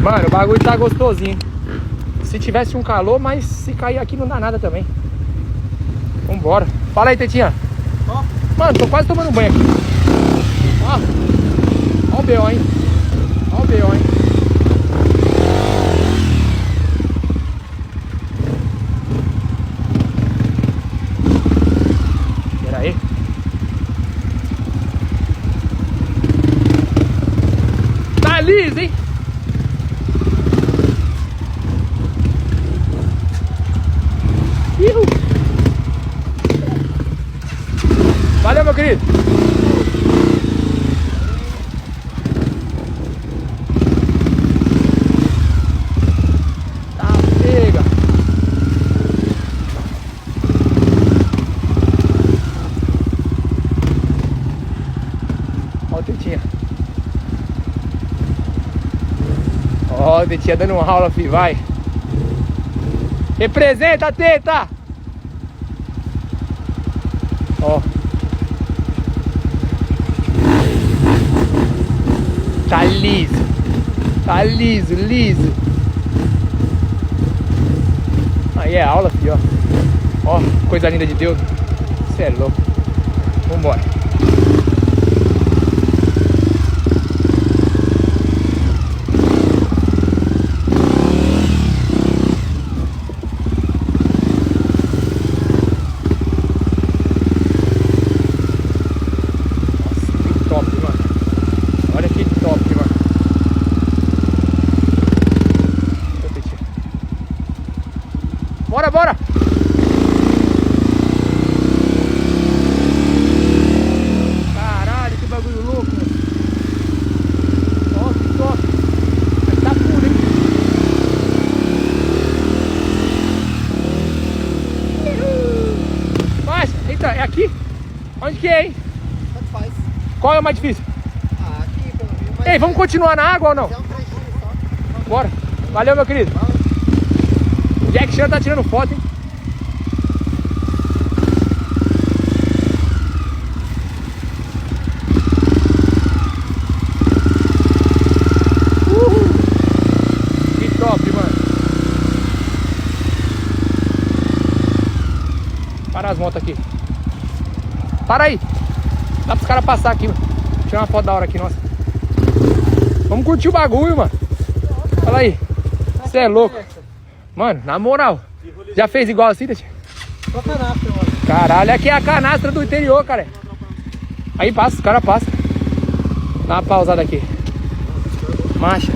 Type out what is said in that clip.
Mano, o bagulho tá gostosinho. Se tivesse um calor, mas se cair aqui não dá nada também. Vambora. Fala aí, Tetinha. Ó. Mano, tô quase tomando banho aqui. Ó. Ó o B.O., hein. Ó o B.O., hein. Pera aí. Tá liso, hein. Valeu, meu querido. Tá pega. Ó o Tetinha. Ó o Tetinha dando uma aula, filho. Vai. Representa, Teta. Ó. Tá liso. Tá liso, liso. Aí é aula, filho, ó. Ó, coisa linda de Deus. Você é louco. Vambora. Bora, bora! Caralho, que bagulho louco, mano. Top, top. Aí tá puro, hein? Mas, eita, é aqui? Onde que é, hein? Tanto faz. Qual é o mais difícil? Ah, aqui pelo menos. Mas Ei, vamos continuar na água ou não? é um trechinho só. Bora. Valeu, meu querido. O Jack Chan tá tirando foto, hein? Que top, mano. Para as motos aqui. Para aí. Dá pros caras passar aqui, mano. Tirar uma foto da hora aqui, nossa. Vamos curtir o bagulho, mano. Fala aí. Você é louco. Mano, na moral. Já fez igual assim, Tete? Só canastra, mano. Caralho, aqui é a canastra do interior, cara. Aí passa, os caras passam. Dá uma pausada aqui. Marcha.